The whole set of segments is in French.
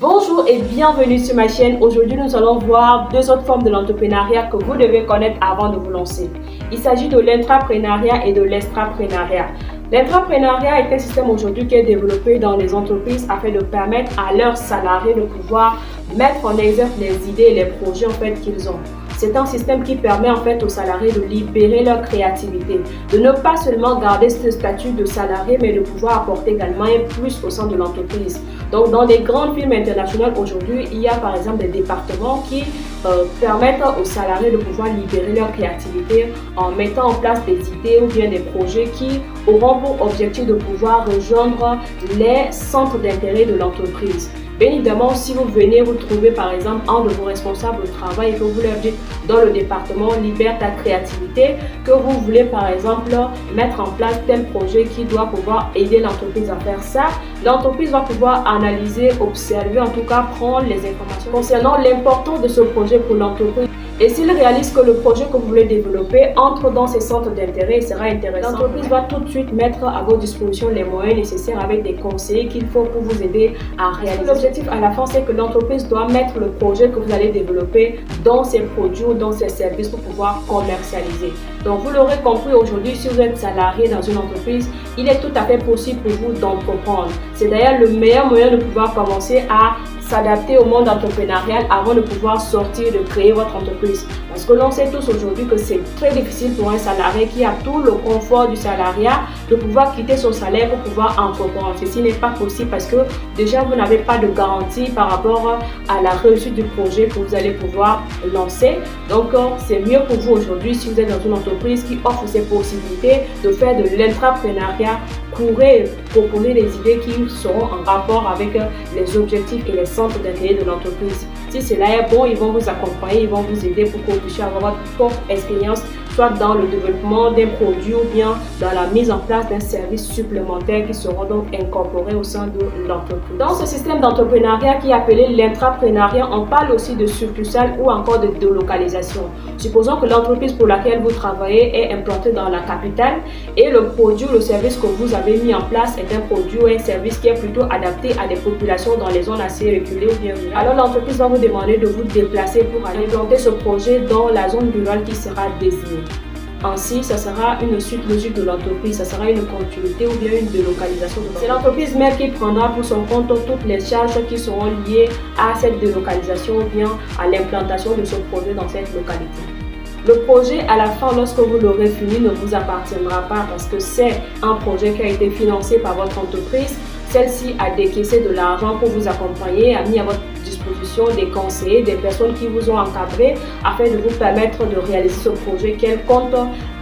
Bonjour et bienvenue sur ma chaîne. Aujourd'hui, nous allons voir deux autres formes de l'entrepreneuriat que vous devez connaître avant de vous lancer. Il s'agit de l'intrapreneuriat et de l'extrapreneuriat. L'intrapreneuriat est un système aujourd'hui qui est développé dans les entreprises afin de permettre à leurs salariés de pouvoir mettre en exergue les idées et les projets qu'ils ont. C'est un système qui permet aux salariés de libérer leur créativité, de ne pas seulement garder ce statut de salarié, mais de pouvoir apporter également un plus au sein de l'entreprise. Donc, dans les grandes firmes internationales aujourd'hui, il y a par exemple des départements qui permettent aux salariés de pouvoir libérer leur créativité en mettant en place des idées ou bien des projets qui auront pour objectif de pouvoir rejoindre les centres d'intérêt de l'entreprise. Bien évidemment, si vous venez vous trouver par exemple un de vos responsables de travail et que vous leur dites dans le département libère ta créativité, que vous voulez par exemple mettre en place tel projet qui doit pouvoir aider l'entreprise à faire ça, l'entreprise va pouvoir analyser, observer, en tout cas prendre les informations concernant l'importance de ce projet pour l'entreprise. Et s'il réalise que le projet que vous voulez développer entre dans ces centres d'intérêt et sera intéressant, l'entreprise va tout de suite mettre à votre disposition les moyens nécessaires avec des conseillers qu'il faut pour vous aider à réaliser. L'objectif à la fin, c'est que l'entreprise doit mettre le projet que vous allez développer dans ses produits ou dans ses services pour pouvoir commercialiser. Donc vous l'aurez compris aujourd'hui, si vous êtes salarié dans une entreprise, il est tout à fait possible pour vous d'entreprendre. C'est d'ailleurs le meilleur moyen de pouvoir commencer à s'adapter au monde entrepreneurial avant de pouvoir sortir, de créer votre entreprise. Parce que l'on sait tous aujourd'hui que c'est très difficile pour un salarié qui a tout le confort du salariat de pouvoir quitter son salaire pour pouvoir entreprendre. Ceci n'est pas possible parce que déjà vous n'avez pas de garantie par rapport à la réussite du projet que vous allez pouvoir lancer. Donc c'est mieux pour vous aujourd'hui si vous êtes dans une entreprise qui offre ces possibilités de faire de l'intrapreneuriat. Courez, proposer des idées qui seront en rapport avec les objectifs et les centres d'intérêt de l'entreprise. Si cela est bon, ils vont vous accompagner, ils vont vous aider pour que vous puissiez avoir votre propre expérience, soit dans le développement d'un produit ou bien dans la mise en place d'un service supplémentaire qui seront donc incorporés au sein de l'entreprise. Dans ce système d'entrepreneuriat qui est appelé l'intrapreneuriat, on parle aussi de succursale ou encore de délocalisation. Supposons que l'entreprise pour laquelle vous travaillez est implantée dans la capitale et le produit ou le service que vous avez mis en place est un produit ou un service qui est plutôt adapté à des populations dans les zones assez reculées ou bien rurales. Alors l'entreprise va vous demander de vous déplacer pour aller implanter ce projet dans la zone rurale qui sera désignée. Ainsi, ça sera une suite logique de l'entreprise, ça sera une continuité ou bien une délocalisation. C'est l'entreprise même qui prendra pour son compte toutes les charges qui seront liées à cette délocalisation ou bien à l'implantation de ce projet dans cette localité. Le projet, à la fin, lorsque vous l'aurez fini, ne vous appartiendra pas parce que c'est un projet qui a été financé par votre entreprise. Celle-ci a décaissé de l'argent pour vous accompagner, a mis à votre disposition des conseillers, des personnes qui vous ont encadré afin de vous permettre de réaliser ce projet qu'elle compte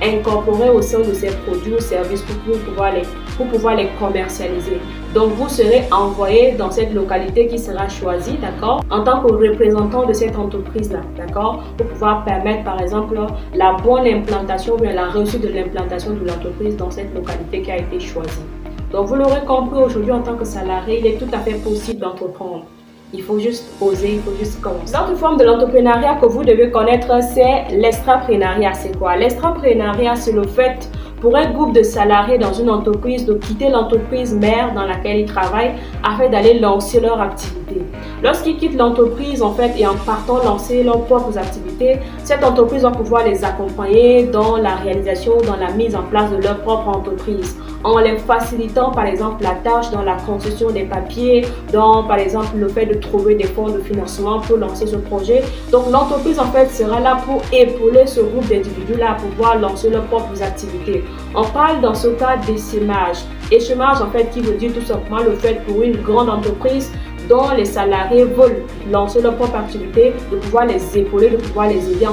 incorporer au sein de ses produits ou services pour pouvoir les commercialiser. Donc vous serez envoyé dans cette localité qui sera choisie, d'accord, en tant que représentant de cette entreprise-là, d'accord, pour pouvoir permettre par exemple la bonne implantation ou la réussite de l'implantation de l'entreprise dans cette localité qui a été choisie. Donc vous l'aurez compris aujourd'hui en tant que salarié, il est tout à fait possible d'entreprendre. Il faut juste oser, il faut juste commencer. L'autre forme de l'entrepreneuriat que vous devez connaître, c'est l'extrapreneuriat. C'est quoi? L'extrapreneuriat, c'est le fait pour un groupe de salariés dans une entreprise de quitter l'entreprise mère dans laquelle ils travaillent afin d'aller lancer leur activité. Lorsqu'ils quittent l'entreprise et en partant lancer leurs propres activités, cette entreprise va pouvoir les accompagner dans la réalisation, dans la mise en place de leur propre entreprise, en les facilitant par exemple la tâche dans la concession des papiers, dans par exemple le fait de trouver des fonds de financement pour lancer ce projet. Donc l'entreprise sera là pour épauler ce groupe d'individus là à pouvoir lancer leurs propres activités. On parle dans ce cas d'essaimage. Échômage qui veut dire tout simplement le fait pour une grande entreprise dont les salariés veulent lancer leur propre activité, de pouvoir les épauler, de pouvoir les aider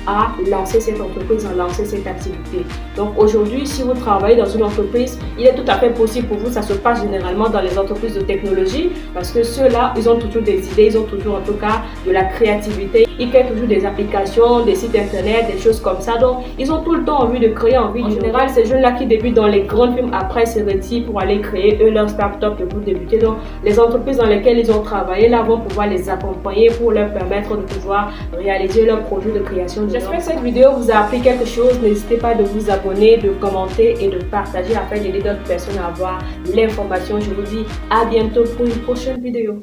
à lancer cette entreprise, à lancer cette activité. Donc aujourd'hui, si vous travaillez dans une entreprise, il est tout à fait possible pour vous, ça se passe généralement dans les entreprises de technologie, parce que ceux-là, ils ont toujours des idées, ils ont toujours en tout cas de la créativité, ils créent toujours des applications, des sites internet, des choses comme ça, donc ils ont tout le temps envie de créer, en général, ces jeunes-là qui débutent dans les grandes firmes, après se retirent pour aller créer eux leur start-up pour débuter. Donc les entreprises dans lesquelles ils ont travaillé là vont pouvoir les accompagner pour leur permettre de pouvoir réaliser leur projet de création. J'espère que cette vidéo vous a appris quelque chose. N'hésitez pas de vous abonner, de commenter et de partager afin d'aider d'autres personnes à avoir l'information. Je vous dis à bientôt pour une prochaine vidéo.